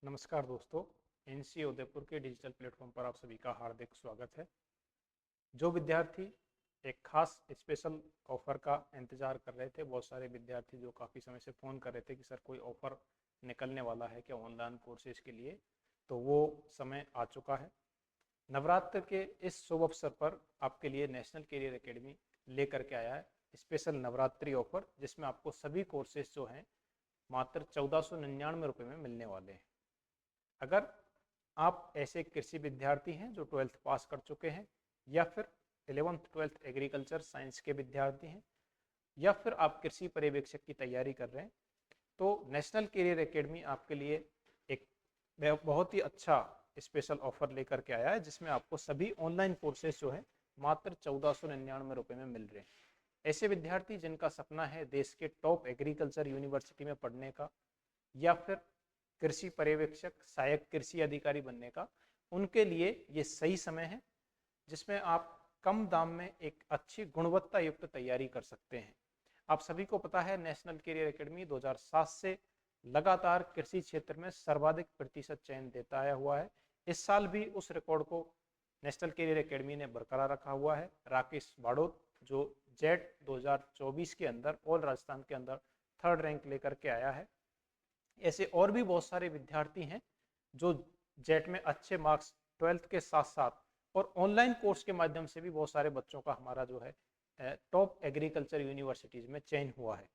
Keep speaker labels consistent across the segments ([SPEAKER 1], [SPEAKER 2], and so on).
[SPEAKER 1] नमस्कार दोस्तों, एनसी उदयपुर के डिजिटल प्लेटफॉर्म पर आप सभी का हार्दिक स्वागत है। जो विद्यार्थी एक खास स्पेशल ऑफर का इंतजार कर रहे थे, बहुत सारे विद्यार्थी जो काफ़ी समय से फ़ोन कर रहे थे कि सर कोई ऑफर निकलने वाला है क्या ऑनलाइन कोर्सेज के लिए, तो वो समय आ चुका है। नवरात्र के इस शुभ अवसर पर आपके लिए नेशनल कैरियर एकेडमी लेकर के आया है स्पेशल नवरात्रि ऑफर, जिसमें आपको सभी कोर्सेज जो हैं मात्र 1499 में मिलने वाले हैं। अगर आप ऐसे कृषि विद्यार्थी हैं जो 12th पास कर चुके हैं, या फिर 11th 12th एग्रीकल्चर साइंस के विद्यार्थी हैं, या फिर आप कृषि पर्यवेक्षक की तैयारी कर रहे हैं, तो नेशनल कैरियर एकेडमी आपके लिए एक बहुत ही अच्छा स्पेशल ऑफर लेकर के आया है, जिसमें आपको सभी ऑनलाइन कोर्सेज जो है मात्र 1499 में मिल रहे हैं। ऐसे विद्यार्थी जिनका सपना है देश के टॉप एग्रीकल्चर यूनिवर्सिटी में पढ़ने का, या फिर कृषि पर्यवेक्षक सहायक कृषि अधिकारी बनने का, उनके लिए ये सही समय है जिसमें आप कम दाम में एक अच्छी गुणवत्ता युक्त तैयारी कर सकते हैं। आप सभी को पता है नेशनल कैरियर एकेडमी 2007 से लगातार कृषि क्षेत्र में सर्वाधिक प्रतिशत चयन देता आया हुआ है। इस साल भी उस रिकॉर्ड को नेशनल कैरियर एकेडमी ने बरकरार रखा हुआ है। राकेश बाड़ोत जो जेट 2024 के अंदर ऑल राजस्थान के अंदर 3rd रैंक लेकर के आया है। ऐसे और भी बहुत सारे विद्यार्थी हैं जो जेट में अच्छे मार्क्स 12th के साथ साथ और ऑनलाइन कोर्स के माध्यम से भी बहुत सारे बच्चों का हमारा जो है टॉप एग्रीकल्चर यूनिवर्सिटीज में चयन हुआ है।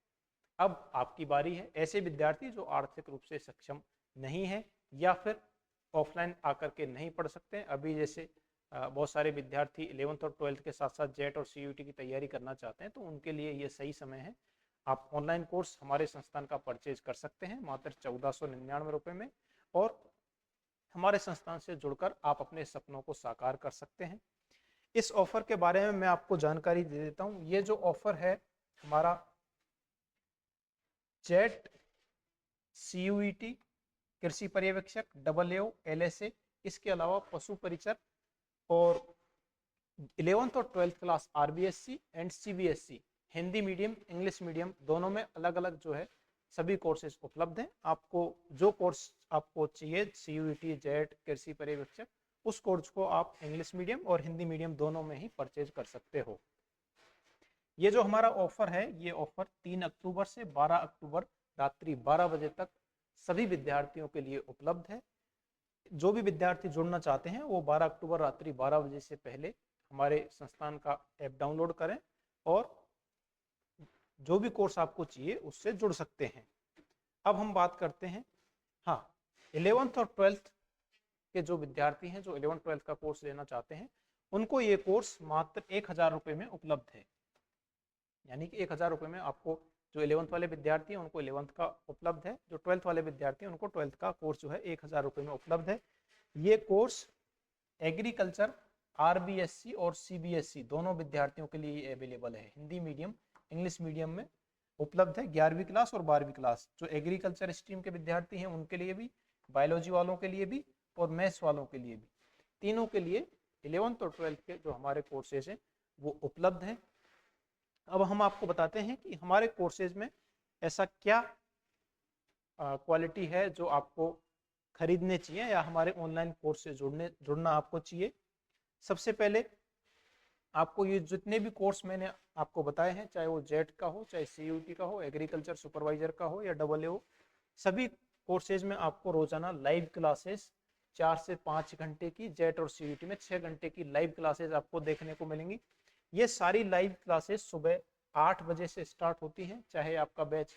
[SPEAKER 1] अब आपकी बारी है। ऐसे विद्यार्थी जो आर्थिक रूप से सक्षम नहीं है या फिर ऑफलाइन आकर के नहीं पढ़ सकते हैं, अभी जैसे बहुत सारे विद्यार्थी 11th और 12th के साथ साथ जेट और सीयूटी की तैयारी करना चाहते हैं, तो उनके लिए ये सही समय है। आप ऑनलाइन कोर्स हमारे संस्थान का परचेज कर सकते हैं मात्र 1499 में, और हमारे संस्थान से जुड़कर आप अपने सपनों को साकार कर सकते हैं। इस ऑफर के बारे में मैं आपको जानकारी दे देता हूं। ये जो ऑफर है हमारा जेट सीयूईटी कृषि पर्यवेक्षक AAO LSA, इसके अलावा पशु परिचर और 11th और 12th class RBSC and CBSC Hindi medium English medium दोनों में अलग अलग जो है सभी कोर्सेज उपलब्ध हैं। आपको जो कोर्स आपको चाहिए CUET जेट कृषि पर्यवेक्षक, उस कोर्स को आप इंग्लिश मीडियम और हिंदी मीडियम दोनों में ही परचेज कर सकते हो। ये जो हमारा ऑफर है, ये ऑफर 3 अक्टूबर से 12 अक्टूबर रात्रि 12 बजे तक सभी विद्यार्थियों के लिए उपलब्ध है। जो भी विद्यार्थी जुड़ना चाहते हैं वो 12 अक्टूबर रात्रि 12 बजे से पहले हमारे संस्थान का ऐप डाउनलोड करें और जो भी कोर्स आपको चाहिए उससे जुड़ सकते हैं। अब हम बात करते हैं, हाँ, 11th और 12th के जो विद्यार्थी हैं जो 11th 12th का कोर्स लेना चाहते हैं, उनको ये कोर्स मात्र 1000 रुपये में उपलब्ध है। यानी कि 1000 रुपये में आपको जो 11th वाले विद्यार्थी हैं उनको 11th का उपलब्ध है, जो 12th वाले विद्यार्थी हैं उनको 12th का कोर्स जो है 1000 रुपये में उपलब्ध है। ये कोर्स एग्रीकल्चर RBSC और CBSC दोनों विद्यार्थियों के लिए अवेलेबल है। हिंदी मीडियम इंग्लिश मीडियम में उपलब्ध है। 11वीं क्लास और 12वीं क्लास जो एग्रीकल्चर स्ट्रीम के विद्यार्थी हैं उनके लिए भी, बायोलॉजी वालों के लिए भी और मैथ्स वालों के लिए भी, तीनों के लिए 11th और 12th के जो हमारे कोर्सेज हैं वो उपलब्ध हैं। अब हम आपको बताते हैं कि हमारे कोर्सेज में ऐसा क्या क्वालिटी है जो आपको खरीदने चाहिए या हमारे ऑनलाइन कोर्स से जुड़ना आपको चाहिए। सबसे पहले आपको ये जितने भी कोर्स मैंने आपको बताए हैं, चाहे वो जेट का हो, चाहे CUT का हो, एग्रीकल्चर सुपरवाइजर का हो या AAO, सभी कोर्सेज में आपको रोजाना लाइव क्लासेस 4 से 5 घंटे की, जेट और CUT में 6 घंटे की लाइव क्लासेस आपको देखने को मिलेंगी। ये सारी लाइव क्लासेस सुबह 8 बजे से स्टार्ट होती हैं, चाहे आपका बैच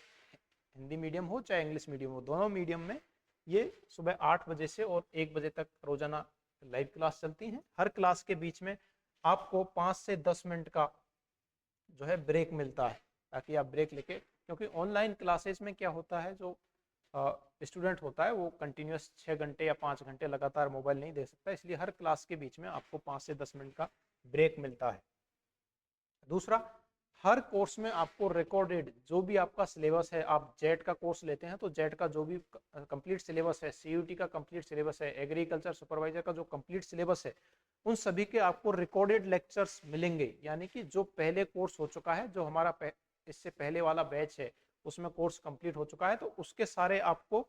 [SPEAKER 1] हिंदी मीडियम हो चाहे इंग्लिश मीडियम हो, दोनों मीडियम में ये सुबह 8 बजे से और 1 बजे तक रोजाना लाइव क्लास चलती हैं। हर क्लास के बीच में आपको 5 से 10 मिनट का जो है ब्रेक मिलता है, ताकि आप ब्रेक लेके, क्योंकि ऑनलाइन क्लासेस में क्या होता है, जो स्टूडेंट होता है वो कंटिन्यूस 6 घंटे या 5 घंटे लगातार मोबाइल नहीं दे सकता, इसलिए हर क्लास के बीच में आपको 5 से 10 मिनट का ब्रेक मिलता है। दूसरा, हर कोर्स में आपको रिकॉर्डेड जो भी आपका सिलेबस है, आप जेट का कोर्स लेते हैं तो जेट का जो भी कंप्लीट सिलेबस है, CUT का कंप्लीट सिलेबस है, एग्रीकल्चर सुपरवाइजर का जो कंप्लीट सिलेबस है, उन सभी के आपको रिकॉर्डेड लेक्चर्स मिलेंगे। यानी कि जो पहले कोर्स हो चुका है, जो हमारा इससे पहले वाला बैच है उसमें कोर्स कंप्लीट हो चुका है, तो उसके सारे आपको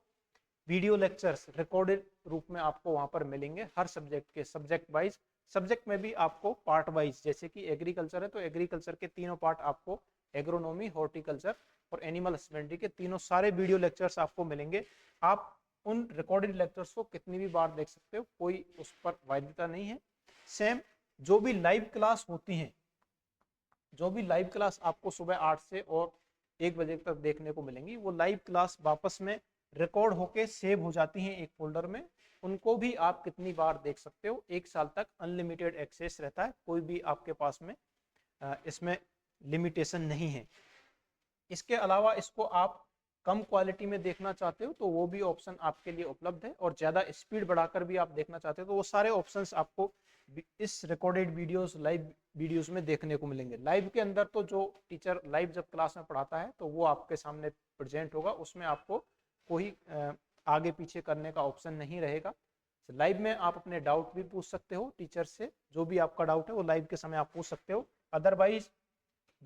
[SPEAKER 1] वीडियो लेक्चर्स रिकॉर्डेड रूप में आपको वहां पर मिलेंगे हर सब्जेक्ट के, सब्जेक्ट वाइज। सब्जेक्ट में भी आपको पार्ट वाइज, जैसे कि एग्रीकल्चर है तो एग्रीकल्चर के तीनों पार्ट आपको, एग्रोनॉमी, हॉर्टिकल्चर और एनिमल हस्बेंड्री के तीनों सारे वीडियो लेक्चर्स आपको मिलेंगे। आप उन रिकॉर्डेड लेक्चर्स को कितनी भी बार देख सकते हो, कोई उस पर बाध्यता नहीं है। सेम जो भी लाइव क्लास होती हैं, जो भी लाइव क्लास आपको सुबह 8 से और 1 बजे तक देखने को मिलेंगी, वो लाइव क्लास वापस में रिकॉर्ड होके सेव हो जाती हैं एक फोल्डर में। उनको भी आप कितनी बार देख सकते हो, 1 साल तक अनलिमिटेड एक्सेस रहता है, कोई भी आपके पास में इसमें लिमिटेशन नहीं है। इसके अलावा इसको आप कम क्वालिटी में देखना चाहते हो तो वो भी ऑप्शन आपके लिए उपलब्ध है, और ज़्यादा स्पीड बढ़ाकर भी आप देखना चाहते हो तो वो सारे ऑप्शंस आपको इस रिकॉर्डेड वीडियोस, लाइव वीडियोस में देखने को मिलेंगे। लाइव के अंदर तो जो टीचर लाइव जब क्लास में पढ़ाता है तो वो आपके सामने प्रेजेंट होगा, उसमें आपको कोई आगे पीछे करने का ऑप्शन नहीं रहेगा। लाइव में आप अपने डाउट भी पूछ सकते हो टीचर से, जो भी आपका डाउट है वो लाइव के समय आप पूछ सकते हो। अदरवाइज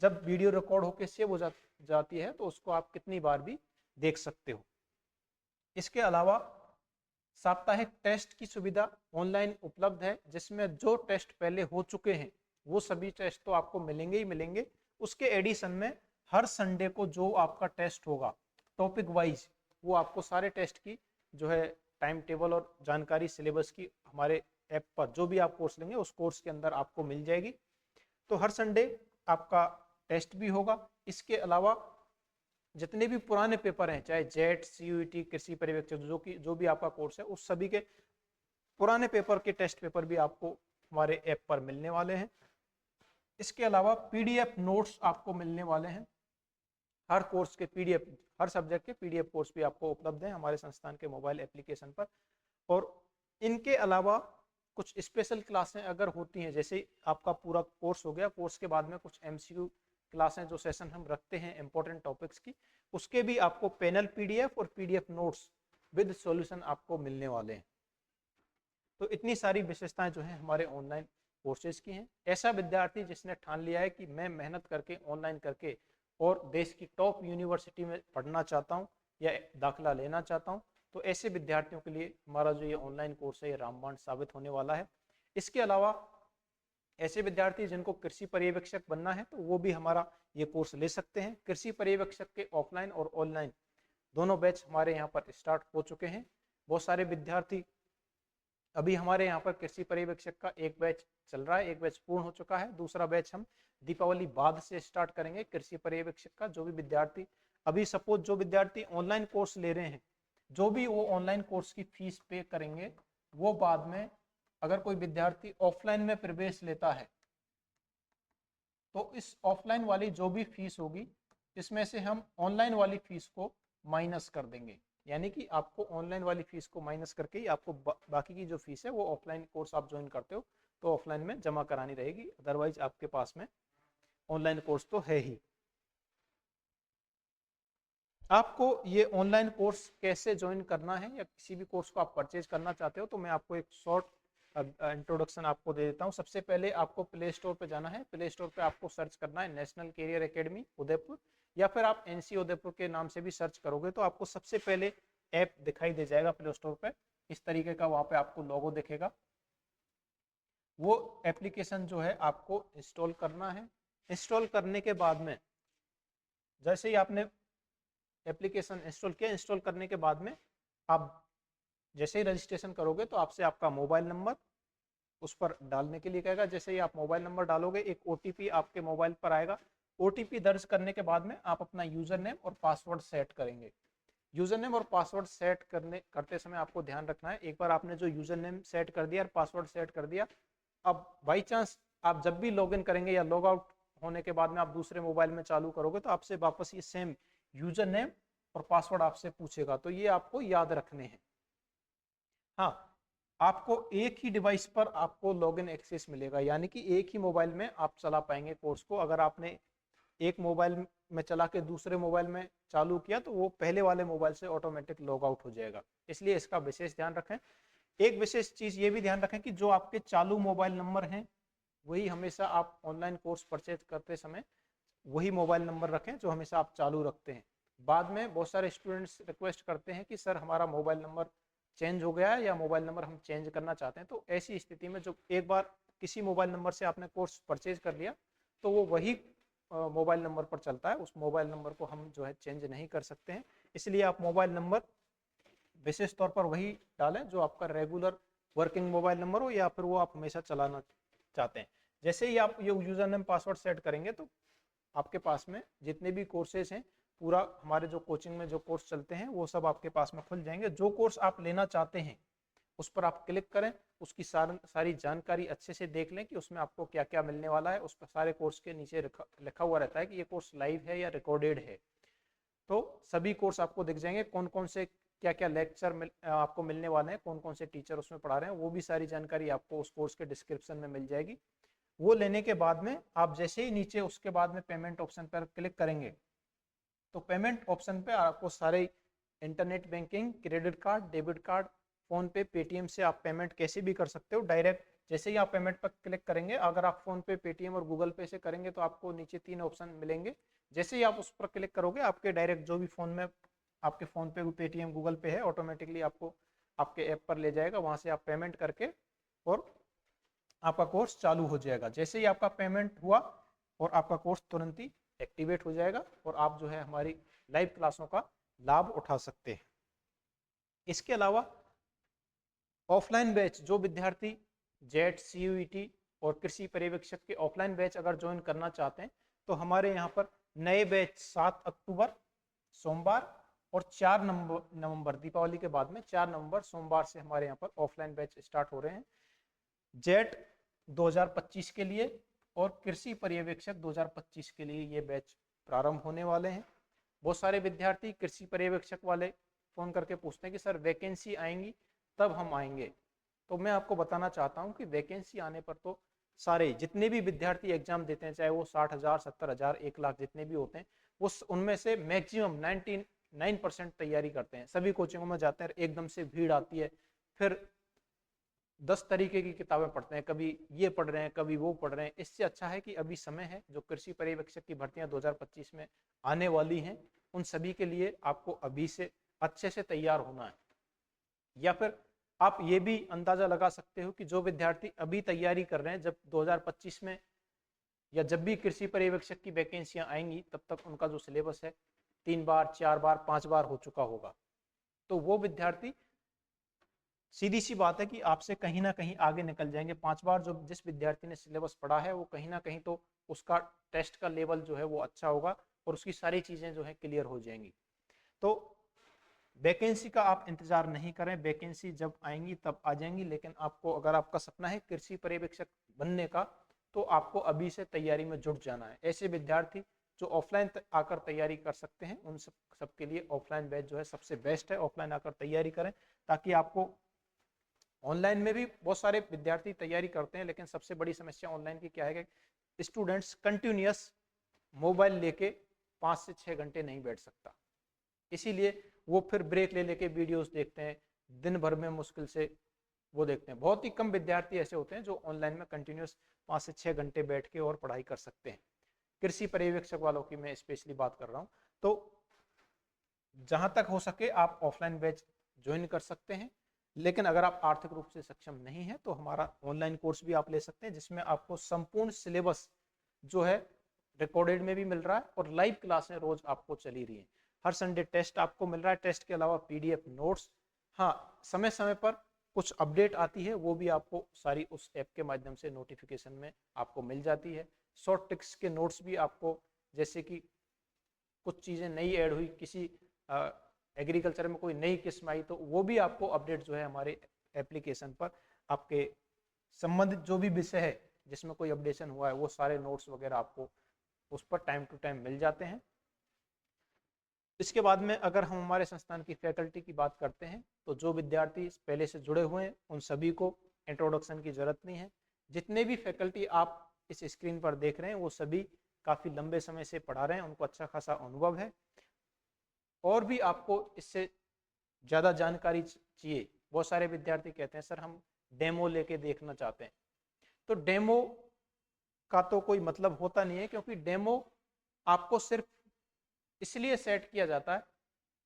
[SPEAKER 1] जब वीडियो रिकॉर्ड होकर सेव हो जाती है तो उसको आप कितनी बार भी देख सकते हो। इसके अलावा साप्ताहिक टेस्ट की सुविधा ऑनलाइन उपलब्ध है, जिसमें जो टेस्ट पहले हो चुके हैं वो सभी टेस्ट तो आपको मिलेंगे ही मिलेंगे। उसके एडिशन में हर संडे को जो आपका टेस्ट होगा टॉपिक वाइज, वो आपको सारे टेस्ट की जो है टाइम टेबल और जानकारी सिलेबस की हमारे ऐप पर जो भी आप कोर्स लेंगे उस कोर्स के अंदर आपको मिल जाएगी। तो हर संडे आपका टेस्ट भी होगा। इसके अलावा जितने भी पुराने पेपर हैं, चाहे जेट, सीयूईटी, कृषि पर्यवेक्षक, जो भी आपका कोर्स है, उस सभी के पुराने पेपर के टेस्ट पेपर भी आपको हमारे ऐप पर मिलने वाले हैं। इसके अलावा पीडीएफ नोट्स आपको मिलने वाले हैं। हर कोर्स के पीडीएफ, हर सब्जेक्ट के पीडीएफ कोर्स भी आपको उपलब्ध हैं हमारे संस्थान के मोबाइल एप्लीकेशन पर। और इनके अलावा कुछ स्पेशल क्लासें अगर होती हैं, जैसे आपका पूरा कोर्स हो गया, कोर्स के बाद में कुछ एमसीक्यू क्लासें जो सेशन हम रखते हैं इंपॉर्टेंट टॉपिक्स की, उसके भी आपको पैनल पीडीएफ और पीडीएफ नोट्स विद सॉल्यूशन आपको मिलने वाले हैं। तो इतनी सारी विशेषताएं जो हैं हमारे ऑनलाइन कोर्सेज की हैं। ऐसा विद्यार्थी जिसने ठान लिया है कि मैं मेहनत करके ऑनलाइन करके और देश की टॉप यूनिवर्सिटी में पढ़ना चाहता हूं या दाखिला लेना चाहता हूं, तो ऐसे विद्यार्थियों के लिए हमारा जो ये ऑनलाइन कोर्स है ये रामबाण साबित होने वाला है। इसके अलावा ऐसे विद्यार्थी जिनको कृषि पर्यवेक्षक बनना है तो वो भी हमारा ये कोर्स ले सकते हैं। कृषि पर्यवेक्षक के ऑफलाइन और ऑनलाइन दोनों बैच हमारे यहाँ पर स्टार्ट हो चुके हैं। बहुत सारे विद्यार्थी अभी हमारे यहाँ पर कृषि पर्यवेक्षक का एक बैच चल रहा है, एक बैच पूर्ण हो चुका है, दूसरा बैच हम दीपावली बाद से स्टार्ट करेंगे कृषि पर्यवेक्षक का। जो भी विद्यार्थी अभी सपोज जो विद्यार्थी ऑनलाइन कोर्स ले रहे हैं, जो भी वो ऑनलाइन कोर्स की फीस पे करेंगे, वो बाद में अगर कोई विद्यार्थी ऑफलाइन में प्रवेश लेता है तो इस ऑफलाइन वाली जो भी फीस होगी इसमें से हम ऑनलाइन वाली फीस को माइनस कर देंगे। यानी कि आपको ऑनलाइन वाली फीस को माइनस करके ही आपको बाकी की जो फीस है वो ऑफलाइन कोर्स आप ज्वाइन करते हो तो ऑफलाइन में जमा करानी रहेगी, अदरवाइज आपके पास में ऑनलाइन कोर्स तो है ही। आपको ये ऑनलाइन कोर्स कैसे ज्वाइन करना है या किसी भी कोर्स को आप परचेज करना चाहते हो तो मैं आपको एक शॉर्ट इंट्रोडक्शन आपको दे देता हूँ। सबसे पहले आपको प्ले स्टोर पे जाना है। प्ले स्टोर पे आपको सर्च करना है नेशनल कैरियर एकेडमी उदयपुर, या फिर आप एनसी उदयपुर के नाम से भी सर्च करोगे तो आपको सबसे पहले ऐप दिखाई दे जाएगा प्ले स्टोर पे। इस तरीके का वहाँ पे आपको लोगो दिखेगा। वो एप्लीकेशन जो है आपको इंस्टॉल करना है। इंस्टॉल करने के बाद में जैसे ही आपने एप्लीकेशन इंस्टॉल किया, इंस्टॉल करने के बाद में आप जैसे ही रजिस्ट्रेशन करोगे तो आपसे आपका मोबाइल नंबर उस पर डालने के लिए कहेगा। जैसे ही आप मोबाइल नंबर डालोगे एक ओटीपी आपके मोबाइल पर आएगा। ओटीपी दर्ज करने के बाद में आप अपना यूजर नेम और पासवर्ड सेट करेंगे। यूजर नेम और पासवर्ड सेट करते समय आपको ध्यान रखना है, एक बार आपने जो यूजर नेम सेट कर दिया और पासवर्ड सेट कर दिया, अब बाई चांस आप जब भी लॉगिन करेंगे या लॉग आउट होने के बाद में आप दूसरे मोबाइल में चालू करोगे तो आपसे वापस ये सेम यूजर नेम और पासवर्ड आपसे पूछेगा, तो ये आपको याद रखने हैं। हाँ, आपको एक ही डिवाइस पर आपको लॉगिन एक्सेस मिलेगा, यानी कि एक ही मोबाइल में आप चला पाएंगे कोर्स को। अगर आपने एक मोबाइल में चला के दूसरे मोबाइल में चालू किया तो वो पहले वाले मोबाइल से ऑटोमेटिक लॉग आउट हो जाएगा, इसलिए इसका विशेष ध्यान रखें। एक विशेष चीज ये भी ध्यान रखें कि जो आपके चालू मोबाइल नंबर हैं वही हमेशा आप ऑनलाइन कोर्स परचेज करते समय वही मोबाइल नंबर रखें जो हमेशा आप चालू रखते हैं। बाद में बहुत सारे स्टूडेंट्स रिक्वेस्ट करते हैं कि सर हमारा मोबाइल नंबर चेंज हो गया है या मोबाइल नंबर हम चेंज करना चाहते हैं। तो ऐसी स्थिति में जो एक बार किसी मोबाइल नंबर से आपने कोर्स परचेज कर लिया तो वो वही मोबाइल नंबर पर चलता है, उस मोबाइल नंबर को हम जो है चेंज नहीं कर सकते हैं। इसलिए आप मोबाइल नंबर विशेष तौर पर वही डालें जो आपका रेगुलर वर्किंग मोबाइल नंबर हो या फिर वो आप हमेशा चलाना चाहते हैं। जैसे ही आप ये यूजर नेम पासवर्ड सेट करेंगे तो आपके पास में जितने भी कोर्सेज हैं, पूरा हमारे जो कोचिंग में जो कोर्स चलते हैं वो सब आपके पास में खुल जाएंगे। जो कोर्स आप लेना चाहते हैं उस पर आप क्लिक करें, उसकी सारी जानकारी अच्छे से देख लें कि उसमें आपको क्या क्या मिलने वाला है। उस पर सारे कोर्स के नीचे लिखा हुआ रहता है कि ये कोर्स लाइव है या रिकॉर्डेड है। तो सभी कोर्स आपको दिख जाएंगे, कौन कौन से क्या क्या लेक्चर आपको मिलने वाले हैं, कौन कौन से टीचर उसमें पढ़ा रहे हैं, वो भी सारी जानकारी आपको उस कोर्स के डिस्क्रिप्शन में मिल जाएगी। वो लेने के बाद में आप जैसे ही नीचे उसके बाद में पेमेंट ऑप्शन पर क्लिक करेंगे तो पेमेंट ऑप्शन पे आपको सारे internet banking, credit card, debit card, phone पे, पेटीएम से आप पेमेंट कैसे भी कर सकते हो डायरेक्ट। जैसे ही आप पेमेंट पर क्लिक करेंगे, अगर आप फोन पे, पेटीएम और गूगल पे से करेंगे तो आपको नीचे 3 ऑप्शन मिलेंगे। जैसे ही आप उस पर क्लिक करोगे आपके डायरेक्ट जो भी फोन में आपके फोन पे, पेटीएम, गूगल पे है, ऑटोमेटिकली आपको आपके ऐप पर ले जाएगा, वहां से आप पेमेंट करके और आपका कोर्स चालू हो जाएगा। जैसे ही आपका पेमेंट हुआ और आपका कोर्स तुरंत ही एक्टिवेट हो जाएगा और आप जो है हमारी लाइव क्लासों का लाभ उठा सकते हैं। इसके अलावा ऑफलाइन बैच जो विद्यार्थी जेट, सीयूईटी और कृषि पर्यवेक्षक के ऑफलाइन बैच अगर ज्वाइन करना चाहते हैं तो हमारे यहाँ पर नए बैच 7 अक्टूबर सोमवार और 4 नवंबर दीपावली के बाद में 4 नवंबर सोमवार से हमारे यहाँ पर ऑफलाइन बैच स्टार्ट हो रहे हैं। जेट 2025 के लिए और कृषि पर्यवेक्षक 2025 के लिए ये बैच प्रारंभ होने वाले हैं। बहुत सारे विद्यार्थी कृषि पर्यवेक्षक वाले फोन करके पूछते हैं कि सर वैकेंसी आएंगी तब हम आएंगे। तो मैं आपको बताना चाहता हूं कि वैकेंसी आने पर तो सारे जितने भी विद्यार्थी एग्जाम देते हैं, चाहे वो 60,000, 70,000, 1 लाख जितने भी होते हैं, वो उनमें से मैक्सिमम 99% तैयारी करते हैं। सभी कोचिंगों में जाते हैं, एकदम से भीड़ आती है, फिर 10 तरीके की किताबें पढ़ते हैं, कभी ये पढ़ रहे हैं, कभी वो पढ़ रहे हैं। इससे अच्छा है कि अभी समय है, जो कृषि पर्यवेक्षक की भर्तियां 2025 में आने वाली हैं, उन सभी के लिए आपको अभी से अच्छे से तैयार होना है। या फिर आप ये भी अंदाजा लगा सकते हो कि जो विद्यार्थी अभी तैयारी कर रहे हैं, जब 2025 में या जब भी कृषि पर्यवेक्षक की वैकेंसियां आएंगी तब तक उनका जो सिलेबस है 3 बार, 4 बार, 5 बार हो चुका होगा। तो वो विद्यार्थी सीधी सी बात है कि आपसे कहीं ना कहीं आगे निकल जाएंगे। 5 बार जो जिस विद्यार्थी ने सिलेबस पढ़ा है वो कहीं ना कहीं तो उसका टेस्ट का लेवल जो है वो अच्छा होगा और उसकी सारी चीजें जो है क्लियर हो जाएंगी। तो वैकेंसी का आप इंतजार नहीं करें, वैकेंसी जब आएंगी तब आ जाएंगी। लेकिन आपको अगर आपका सपना है कृषि पर्यवेक्षक बनने का तो आपको अभी से तैयारी में जुट जाना है। ऐसे विद्यार्थी जो ऑफलाइन आकर तैयारी कर सकते हैं उन सबके लिए ऑफलाइन बैच जो है सबसे बेस्ट है। ऑफलाइन आकर तैयारी करें ताकि आपको, ऑनलाइन में भी बहुत सारे विद्यार्थी तैयारी करते हैं लेकिन सबसे बड़ी समस्या ऑनलाइन की क्या है कि स्टूडेंट्स कंटिन्यूअस मोबाइल लेके 5 से 6 घंटे नहीं बैठ सकता, इसीलिए वो फिर ब्रेक ले लेके वीडियोस देखते हैं, दिन भर में मुश्किल से वो देखते हैं। बहुत ही कम विद्यार्थी ऐसे होते हैं जो ऑनलाइन में कंटिन्यूअस 5 से 6 घंटे बैठ के और पढ़ाई कर सकते हैं। कृषि पर्यवेक्षक वालों की मैं स्पेशली बात कर रहा हूँ। तो जहां तक हो सके आप ऑफलाइन बैच ज्वाइन कर सकते हैं, लेकिन अगर आप आर्थिक रूप से सक्षम नहीं है तो हमारा ऑनलाइन कोर्स भी आप ले सकते हैं जिसमें आपको संपूर्ण सिलेबस जो है रिकॉर्डेड में भी मिल रहा है और लाइव क्लासें रोज आपको चली रही है। हर संडे टेस्ट आपको मिल रहा है, टेस्ट के अलावा पीडीएफ नोट्स, हाँ समय समय पर कुछ अपडेट आती है वो भी आपको सारी उस ऐप के माध्यम से नोटिफिकेशन में आपको मिल जाती है। शॉर्ट टिक्स के नोट्स भी आपको, जैसे कि कुछ चीज़ें नई ऐड हुई, किसी एग्रीकल्चर में कोई नई किस्म आई तो वो भी आपको अपडेट जो है हमारे एप्लीकेशन पर आपके संबंधित जो भी विषय है जिसमें कोई अपडेशन हुआ है वो सारे नोट्स वगैरह आपको उस पर टाइम टू टाइम मिल जाते हैं। इसके बाद में अगर हम हमारे संस्थान की फैकल्टी की बात करते हैं तो जो विद्यार्थी पहले से जुड़े हुए हैं उन सभी को इंट्रोडक्शन की जरूरत नहीं है। जितने भी फैकल्टी आप इस स्क्रीन पर देख रहे हैं वो सभी काफ़ी लंबे समय से पढ़ा रहे हैं, उनको अच्छा खासा अनुभव है। और भी आपको इससे ज़्यादा जानकारी चाहिए, बहुत सारे विद्यार्थी कहते हैं सर हम डेमो लेके देखना चाहते हैं। तो डेमो का तो कोई मतलब होता नहीं है, क्योंकि डेमो आपको सिर्फ इसलिए सेट किया जाता है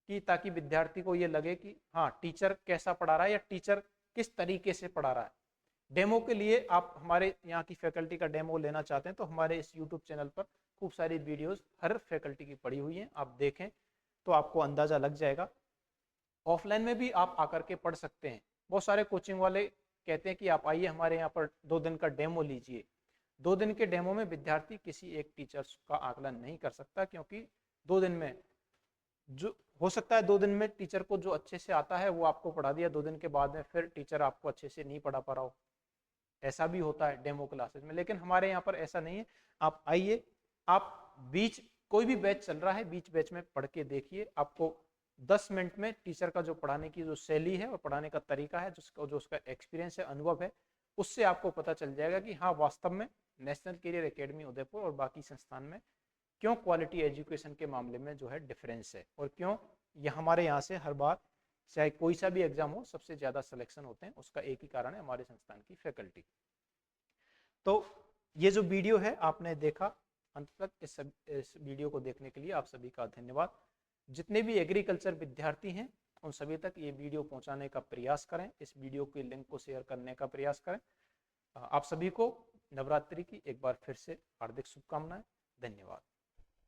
[SPEAKER 1] कि ताकि विद्यार्थी को ये लगे कि हाँ टीचर कैसा पढ़ा रहा है या टीचर किस तरीके से पढ़ा रहा है। डेमो के लिए आप हमारे यहाँ की फैकल्टी का डेमो लेना चाहते हैं तो हमारे इस यूट्यूब चैनल पर खूब सारी वीडियोस हर फैकल्टी की पड़ी हुई हैं, आप देखें तो आपको अंदाजा लग जाएगा। ऑफलाइन में भी आप आकर के पढ़ सकते हैं। बहुत सारे कोचिंग वाले कहते हैं कि आप आइए हमारे यहाँ पर 2 दिन का डेमो लीजिए। 2 दिन के डेमो में विद्यार्थी किसी एक टीचर का आकलन नहीं कर सकता, क्योंकि 2 दिन में जो हो सकता है 2 दिन में टीचर को जो अच्छे से आता है वो आपको पढ़ा दिया, 2 दिन के बाद में फिर टीचर आपको अच्छे से नहीं पढ़ा पा रहा हो, ऐसा भी होता है डेमो क्लासेस में। लेकिन हमारे यहाँ पर ऐसा नहीं है। आप आइए, आप बीच कोई भी बैच चल रहा है, बीच बैच में पढ़ के देखिए, आपको 10 मिनट में टीचर का जो पढ़ाने की जो शैली है और पढ़ाने का तरीका है, जो उसका एक्सपीरियंस है, अनुभव है, उससे आपको पता चल जाएगा कि हाँ वास्तव में नेशनल कैरियर एकेडमी उदयपुर और बाकी संस्थान में क्यों क्वालिटी एजुकेशन के मामले में जो है डिफरेंस है, और क्यों ये हमारे यहाँ से हर बार चाहे कोई सा भी एग्जाम हो सबसे ज्यादा सिलेक्शन होते हैं। उसका एक ही कारण है हमारे संस्थान की फैकल्टी। तो ये जो वीडियो है आपने देखा अंत तक, इस वीडियो को देखने के लिए आप सभी का धन्यवाद। जितने भी एग्रीकल्चर विद्यार्थी हैं उन सभी तक ये वीडियो पहुंचाने का प्रयास करें, इस वीडियो के लिंक को शेयर करने का प्रयास करें। आप सभी को नवरात्रि की एक बार फिर से हार्दिक शुभकामनाएं। धन्यवाद।